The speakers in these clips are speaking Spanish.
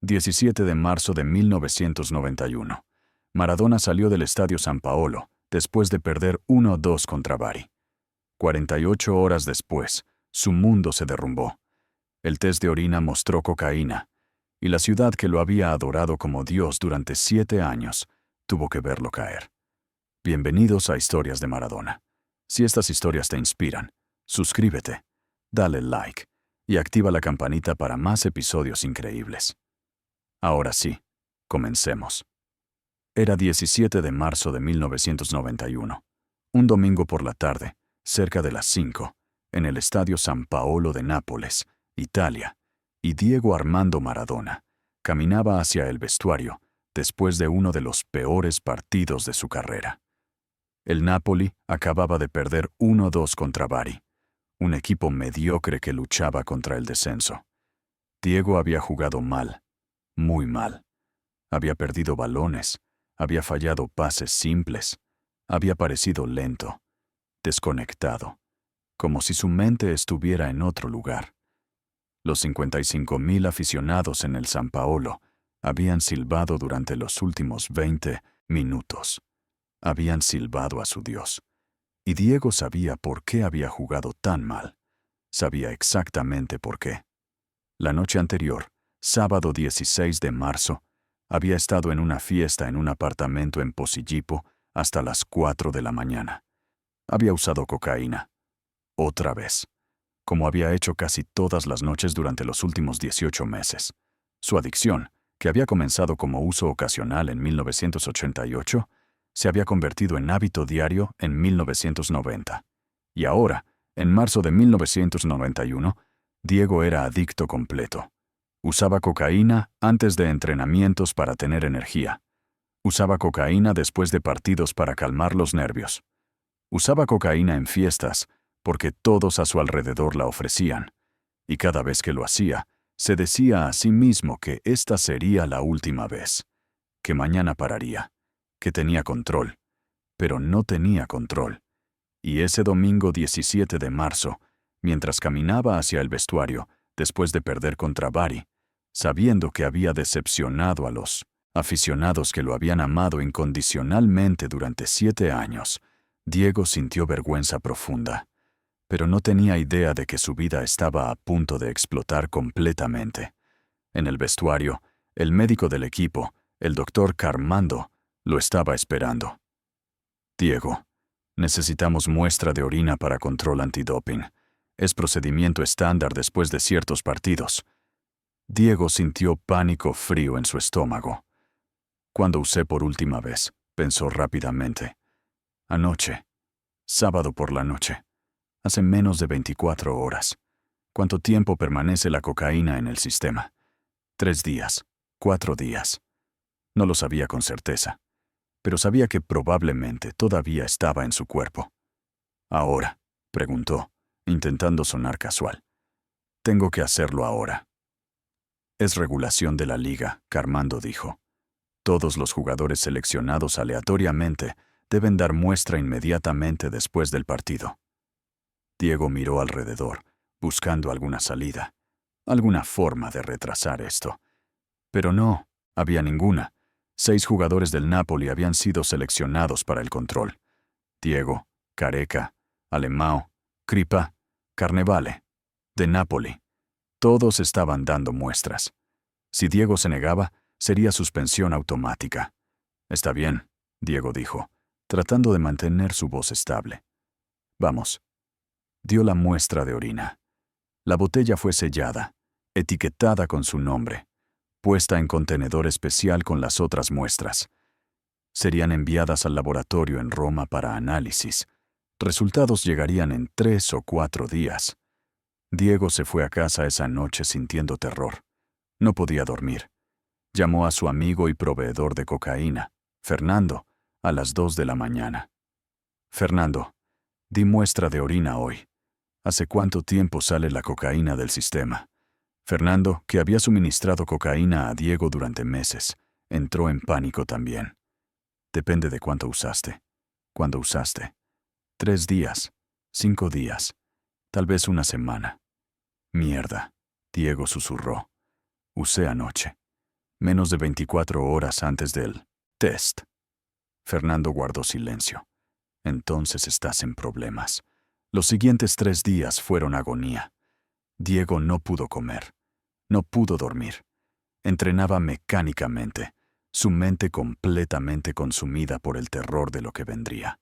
17 de marzo de 1991. Maradona salió del Estadio San Paolo, después de perder 1-2 contra Bari. 48 horas después, su mundo se derrumbó. El test de orina mostró cocaína, y la ciudad que lo había adorado como Dios durante 7 años tuvo que verlo caer. Bienvenidos a Historias de Maradona. Si estas historias te inspiran, suscríbete, dale like y activa la campanita para más episodios increíbles. Ahora sí, comencemos. Era 17 de marzo de 1991, un domingo por la tarde, cerca de las 5, en el Estadio San Paolo de Nápoles, Italia, y Diego Armando Maradona caminaba hacia el vestuario después de uno de los peores partidos de su carrera. El Napoli acababa de perder 1-2 contra Bari, un equipo mediocre que luchaba contra el descenso. Diego había jugado mal, muy mal. Había perdido balones, había fallado pases simples, había parecido lento, desconectado, como si su mente estuviera en otro lugar. Los 55,000 aficionados en el San Paolo habían silbado durante los últimos 20 minutos. Habían silbado a su Dios. Y Diego sabía por qué había jugado tan mal. Sabía exactamente por qué. La noche anterior, sábado 16 de marzo, había estado en una fiesta en un apartamento en Posillipo hasta las 4 de la mañana. Había usado cocaína. Otra vez. Como había hecho casi todas las noches durante los últimos 18 meses. Su adicción, que había comenzado como uso ocasional en 1988, se había convertido en hábito diario en 1990. Y ahora, en marzo de 1991, Diego era adicto completo. Usaba cocaína antes de entrenamientos para tener energía. Usaba cocaína después de partidos para calmar los nervios. Usaba cocaína en fiestas porque todos a su alrededor la ofrecían. Y cada vez que lo hacía, se decía a sí mismo que esta sería la última vez. Que mañana pararía. Que tenía control. Pero no tenía control. Y ese domingo 17 de marzo, mientras caminaba hacia el vestuario, después de perder contra Bari, sabiendo que había decepcionado a los aficionados que lo habían amado incondicionalmente durante 7 años, Diego sintió vergüenza profunda, pero no tenía idea de que su vida estaba a punto de explotar completamente. En el vestuario, el médico del equipo, el doctor Carmando, lo estaba esperando. Diego, necesitamos muestra de orina para control antidoping. Es procedimiento estándar después de ciertos partidos. Diego sintió pánico frío en su estómago. Cuando usé por última vez, pensó rápidamente. Anoche. Sábado por la noche. Hace menos de 24 horas. ¿Cuánto tiempo permanece la cocaína en el sistema? 3 días. 4 días. No lo sabía con certeza, pero sabía que probablemente todavía estaba en su cuerpo. ¿Ahora?, preguntó, intentando sonar casual. Tengo que hacerlo ahora. Es regulación de la liga, Carmando dijo. Todos los jugadores seleccionados aleatoriamente deben dar muestra inmediatamente después del partido. Diego miró alrededor, buscando alguna salida, alguna forma de retrasar esto. Pero no, había ninguna. 6 jugadores del Napoli habían sido seleccionados para el control. Diego, Careca, Alemão, Kripa, Carnevale, de Napoli. Todos estaban dando muestras. Si Diego se negaba, sería suspensión automática. Está bien, Diego dijo, tratando de mantener su voz estable. Vamos. Dio la muestra de orina. La botella fue sellada, etiquetada con su nombre, puesta en contenedor especial con las otras muestras. Serían enviadas al laboratorio en Roma para análisis. Resultados llegarían en 3 o 4 días. Diego se fue a casa esa noche sintiendo terror. No podía dormir. Llamó a su amigo y proveedor de cocaína, Fernando, a las 2 de la mañana. Fernando, di muestra de orina hoy. ¿Hace cuánto tiempo sale la cocaína del sistema? Fernando, que había suministrado cocaína a Diego durante meses, entró en pánico también. Depende de cuánto usaste. ¿Cuándo usaste? 3 días, 5 días, tal vez una semana. Mierda, Diego susurró. Usé anoche. menos de 24 horas antes del test. Fernando guardó silencio. Entonces estás en problemas. Los siguientes 3 días fueron agonía. Diego no pudo comer. No pudo dormir. Entrenaba mecánicamente, su mente completamente consumida por el terror de lo que vendría.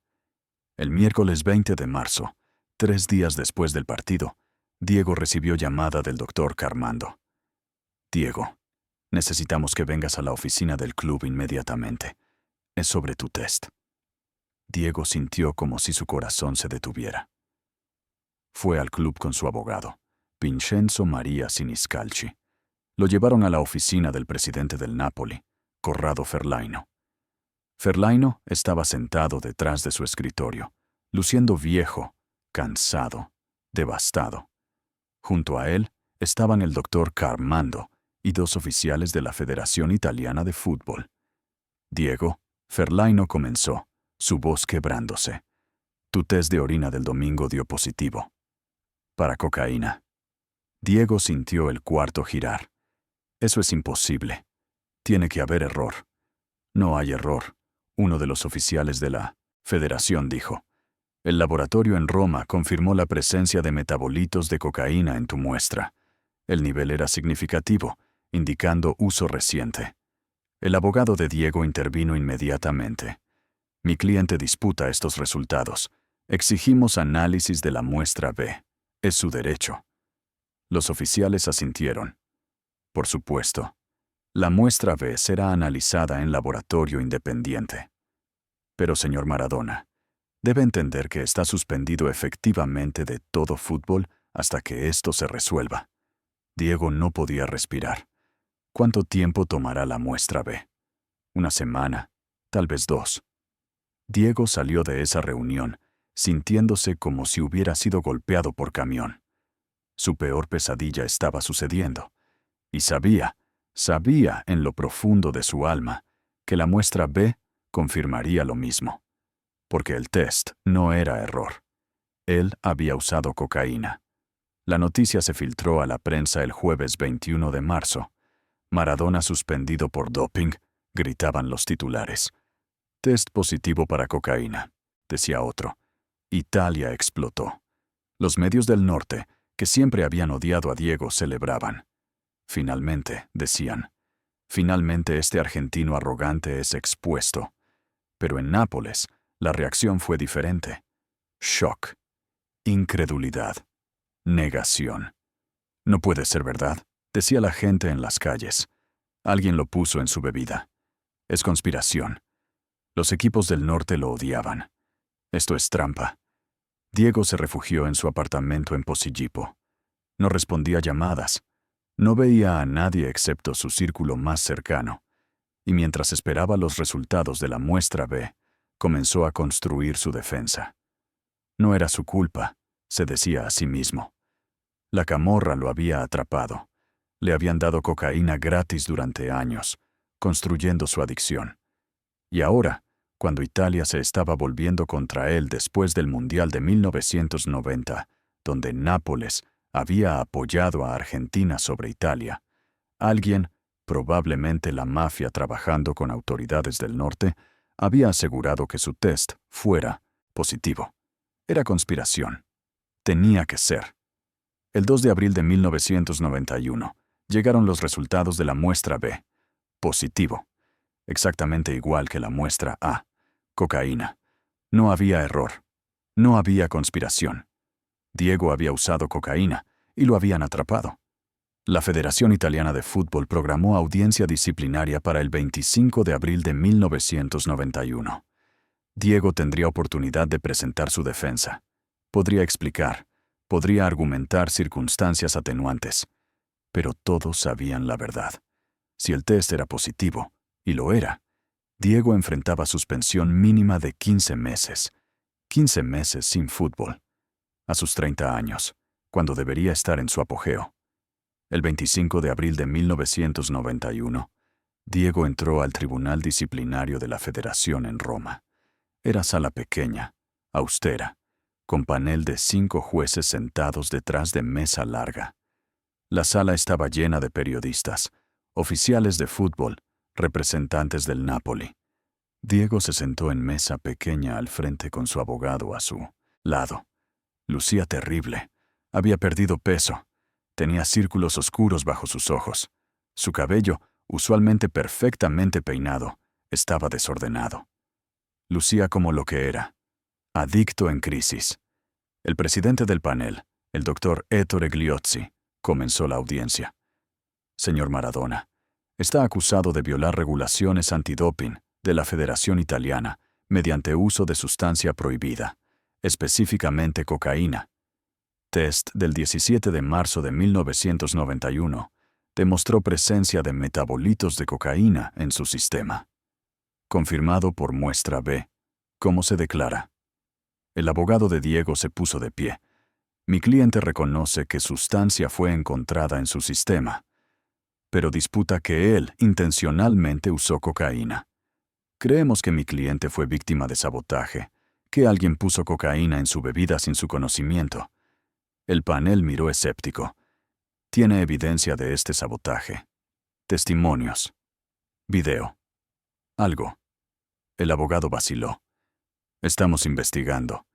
El miércoles 20 de marzo, 3 días después del partido, Diego recibió llamada del doctor Carmando. Diego, necesitamos que vengas a la oficina del club inmediatamente. Es sobre tu test. Diego sintió como si su corazón se detuviera. Fue al club con su abogado, Vincenzo Maria Siniscalchi. Lo llevaron a la oficina del presidente del Napoli, Corrado Ferlaino. Ferlaino estaba sentado detrás de su escritorio, luciendo viejo, cansado, devastado. Junto a él estaban el doctor Carmando y 2 oficiales de la Federación Italiana de Fútbol. Diego, Ferlaino comenzó, su voz quebrándose. Tu test de orina del domingo dio positivo. Para cocaína. Diego sintió el cuarto girar. Eso es imposible. Tiene que haber error. No hay error, uno de los oficiales de la Federación dijo. El laboratorio en Roma confirmó la presencia de metabolitos de cocaína en tu muestra. El nivel era significativo, indicando uso reciente. El abogado de Diego intervino inmediatamente. Mi cliente disputa estos resultados. Exigimos análisis de la muestra B. Es su derecho. Los oficiales asintieron. Por supuesto. La muestra B será analizada en laboratorio independiente. Pero, señor Maradona, debe entender que está suspendido efectivamente de todo fútbol hasta que esto se resuelva. Diego no podía respirar. ¿Cuánto tiempo tomará la muestra B? ¿Una semana? Tal vez 2. Diego salió de esa reunión, sintiéndose como si hubiera sido golpeado por camión. Su peor pesadilla estaba sucediendo. Y sabía en lo profundo de su alma, que la muestra B confirmaría lo mismo. Porque el test no era error. Él había usado cocaína. La noticia se filtró a la prensa el jueves 21 de marzo. Maradona suspendido por doping, gritaban los titulares. Test positivo para cocaína, decía otro. Italia explotó. Los medios del norte, que siempre habían odiado a Diego, celebraban. Finalmente, decían, finalmente este argentino arrogante es expuesto. Pero en Nápoles, la reacción fue diferente. Shock. Incredulidad. Negación. No puede ser verdad, decía la gente en las calles. Alguien lo puso en su bebida. Es conspiración. Los equipos del norte lo odiaban. Esto es trampa. Diego se refugió en su apartamento en Posillipo. No respondía llamadas. No veía a nadie excepto su círculo más cercano. Y mientras esperaba los resultados de la muestra B, comenzó a construir su defensa. No era su culpa, se decía a sí mismo. La camorra lo había atrapado. Le habían dado cocaína gratis durante años, construyendo su adicción. Y ahora, cuando Italia se estaba volviendo contra él después del Mundial de 1990, donde Nápoles había apoyado a Argentina sobre Italia, alguien, probablemente la mafia trabajando con autoridades del norte, había asegurado que su test fuera positivo. Era conspiración. Tenía que ser. El 2 de abril de 1991 llegaron los resultados de la muestra B. Positivo. Exactamente igual que la muestra A. Cocaína. No había error. No había conspiración. Diego había usado cocaína y lo habían atrapado. La Federación Italiana de Fútbol programó audiencia disciplinaria para el 25 de abril de 1991. Diego tendría oportunidad de presentar su defensa. Podría explicar, podría argumentar circunstancias atenuantes. Pero todos sabían la verdad. Si el test era positivo, y lo era, Diego enfrentaba suspensión mínima de 15 meses. 15 meses sin fútbol. A sus 30 años, cuando debería estar en su apogeo. El 25 de abril de 1991, Diego entró al Tribunal Disciplinario de la Federación en Roma. Era sala pequeña, austera, con panel de 5 jueces sentados detrás de mesa larga. La sala estaba llena de periodistas, oficiales de fútbol, representantes del Napoli. Diego se sentó en mesa pequeña al frente con su abogado a su lado. Lucía terrible. Había perdido peso. Tenía círculos oscuros bajo sus ojos. Su cabello, usualmente perfectamente peinado, estaba desordenado. Lucía como lo que era: adicto en crisis. El presidente del panel, el doctor Ettore Gliozzi, comenzó la audiencia. Señor Maradona, está acusado de violar regulaciones antidoping de la Federación Italiana mediante uso de sustancia prohibida, específicamente cocaína. Test del 17 de marzo de 1991 demostró presencia de metabolitos de cocaína en su sistema. Confirmado por muestra B. ¿Cómo se declara? El abogado de Diego se puso de pie. Mi cliente reconoce que sustancia fue encontrada en su sistema, pero disputa que él intencionalmente usó cocaína. Creemos que mi cliente fue víctima de sabotaje, que alguien puso cocaína en su bebida sin su conocimiento. El panel miró escéptico. ¿Tiene evidencia de este sabotaje? Testimonios. Video. Algo. El abogado vaciló. Estamos investigando.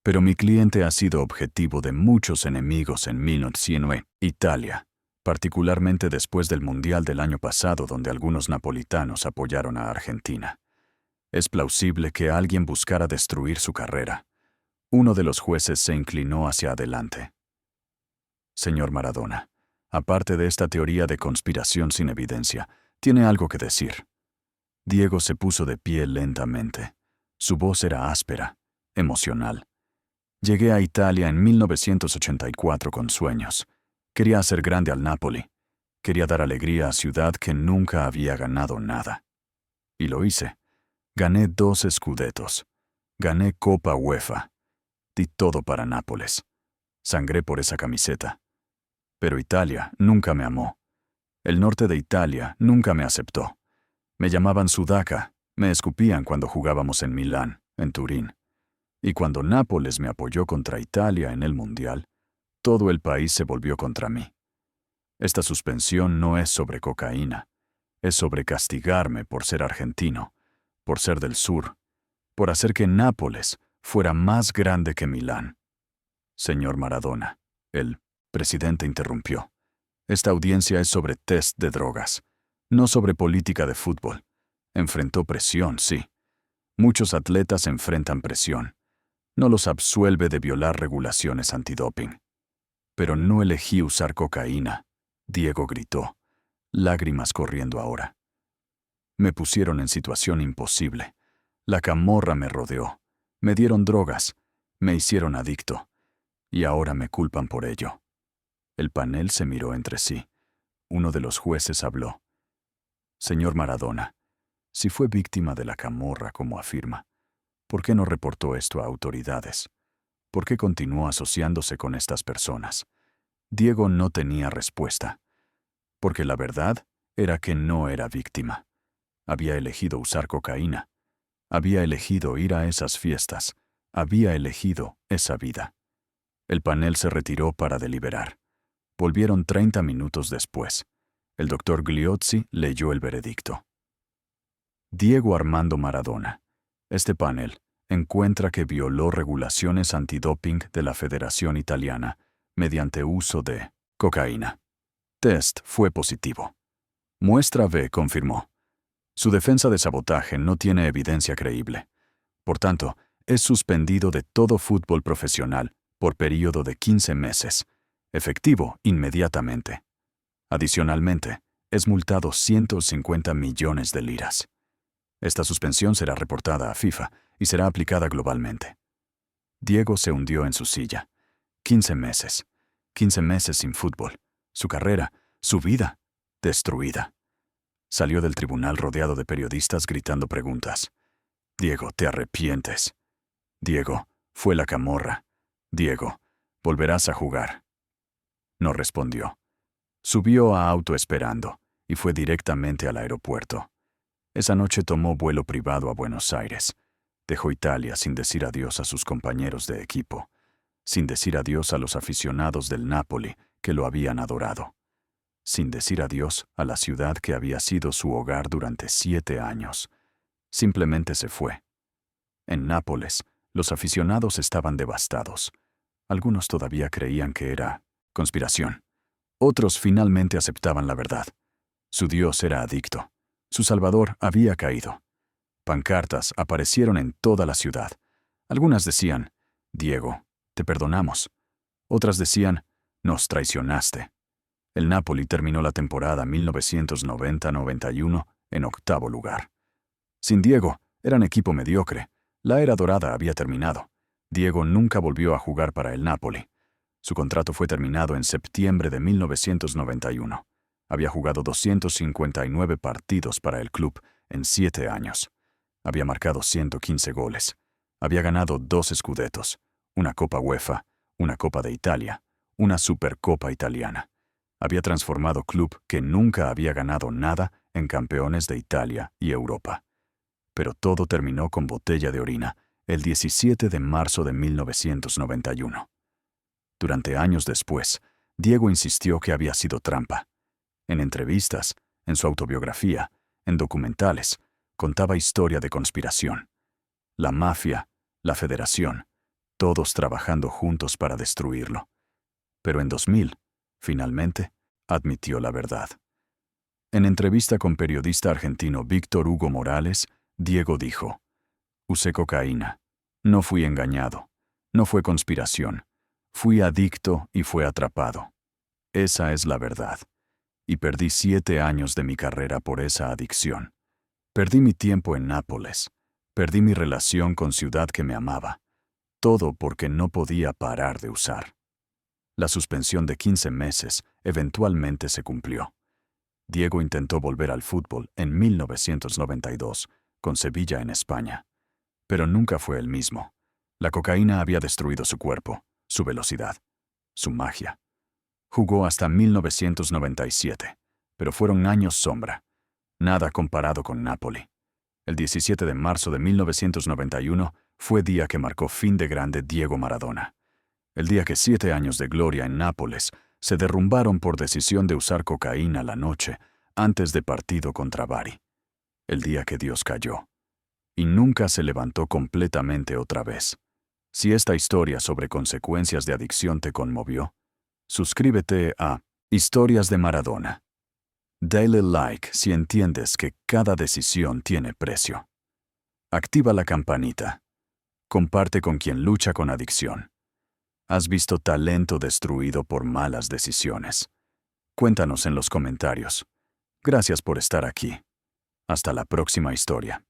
Pero mi cliente ha sido objetivo de muchos enemigos en 1900 Italia, particularmente después del Mundial del año pasado, donde algunos napolitanos apoyaron a Argentina. Es plausible que alguien buscara destruir su carrera. Uno de los jueces se inclinó hacia adelante. Señor Maradona, aparte de esta teoría de conspiración sin evidencia, ¿tiene algo que decir? Diego se puso de pie lentamente. Su voz era áspera, emocional. Llegué a Italia en 1984 con sueños. Quería hacer grande al Napoli. Quería dar alegría a ciudad que nunca había ganado nada. Y lo hice. Gané 2 Scudettos. Gané Copa UEFA. Di todo para Nápoles. Sangré por esa camiseta. Pero Italia nunca me amó. El norte de Italia nunca me aceptó. Me llamaban Sudaca, me escupían cuando jugábamos en Milán, en Turín. Y cuando Nápoles me apoyó contra Italia en el Mundial, todo el país se volvió contra mí. Esta suspensión no es sobre cocaína, es sobre castigarme por ser argentino, por ser del sur, por hacer que Nápoles fuera más grande que Milán. Señor Maradona, el presidente interrumpió. Esta audiencia es sobre test de drogas, no sobre política de fútbol. Enfrentó presión, sí. Muchos atletas enfrentan presión. No los absuelve de violar regulaciones antidoping. Pero no elegí usar cocaína, Diego gritó, lágrimas corriendo ahora. Me pusieron en situación imposible. La camorra me rodeó. Me dieron drogas. Me hicieron adicto. Y ahora me culpan por ello. El panel se miró entre sí. Uno de los jueces habló. Señor Maradona, si fue víctima de la camorra como afirma, ¿por qué no reportó esto a autoridades? ¿Por qué continuó asociándose con estas personas? Diego no tenía respuesta. Porque la verdad era que no era víctima. Había elegido usar cocaína. Había elegido ir a esas fiestas. Había elegido esa vida. El panel se retiró para deliberar. Volvieron 30 minutos después. El doctor Gliozzi leyó el veredicto. Diego Armando Maradona. Este panel encuentra que violó regulaciones antidoping de la Federación Italiana mediante uso de cocaína. Test fue positivo. Muestra B confirmó. Su defensa de sabotaje no tiene evidencia creíble. Por tanto, es suspendido de todo fútbol profesional por período de 15 meses, efectivo inmediatamente. Adicionalmente, es multado 150 millones de liras. Esta suspensión será reportada a FIFA y será aplicada globalmente. Diego se hundió en su silla. 15 meses. 15 meses sin fútbol. Su carrera, su vida, destruida. Salió del tribunal rodeado de periodistas gritando preguntas. Diego, ¿te arrepientes? Diego, fue la camorra. Diego, volverás a jugar. No respondió. Subió a auto esperando y fue directamente al aeropuerto. Esa noche tomó vuelo privado a Buenos Aires. Dejó Italia sin decir adiós a sus compañeros de equipo, sin decir adiós a los aficionados del Napoli que lo habían adorado, sin decir adiós a la ciudad que había sido su hogar durante 7 años. Simplemente se fue. En Nápoles, los aficionados estaban devastados. Algunos todavía creían que era conspiración. Otros finalmente aceptaban la verdad. Su Dios era adicto. Su Salvador había caído. Pancartas aparecieron en toda la ciudad. Algunas decían, Diego, te perdonamos. Otras decían, nos traicionaste. El Napoli terminó la temporada 1990-91 en 8º lugar. Sin Diego, eran equipo mediocre. La era dorada había terminado. Diego nunca volvió a jugar para el Napoli. Su contrato fue terminado en septiembre de 1991. Había jugado 259 partidos para el club en 7 años. Había marcado 115 goles. Había ganado 2 Scudettos, una Copa UEFA, una Copa de Italia, una Supercopa italiana. Había transformado club que nunca había ganado nada en campeones de Italia y Europa. Pero todo terminó con botella de orina el 17 de marzo de 1991. Durante años después, Diego insistió que había sido trampa. En entrevistas, en su autobiografía, en documentales, contaba historia de conspiración. La mafia, la federación, todos trabajando juntos para destruirlo. Pero en 2000, finalmente, admitió la verdad. En entrevista con periodista argentino Víctor Hugo Morales, Diego dijo, usé cocaína. No fui engañado. No fue conspiración. Fui adicto y fue atrapado. Esa es la verdad. Y perdí 7 años de mi carrera por esa adicción. Perdí mi tiempo en Nápoles. Perdí mi relación con ciudad que me amaba. Todo porque no podía parar de usar. La suspensión de 15 meses eventualmente se cumplió. Diego intentó volver al fútbol en 1992, con Sevilla en España. Pero nunca fue el mismo. La cocaína había destruido su cuerpo, su velocidad, su magia. Jugó hasta 1997, pero fueron años sombra. Nada comparado con Napoli. El 17 de marzo de 1991 fue día que marcó fin de grande Diego Maradona. El día que 7 años de gloria en Nápoles se derrumbaron por decisión de usar cocaína la noche antes de partido contra Bari. El día que Dios cayó. Y nunca se levantó completamente otra vez. Si esta historia sobre consecuencias de adicción te conmovió, suscríbete a Historias de Maradona. Dale like si entiendes que cada decisión tiene precio. Activa la campanita. Comparte con quien lucha con adicción. ¿Has visto talento destruido por malas decisiones? Cuéntanos en los comentarios. Gracias por estar aquí. Hasta la próxima historia.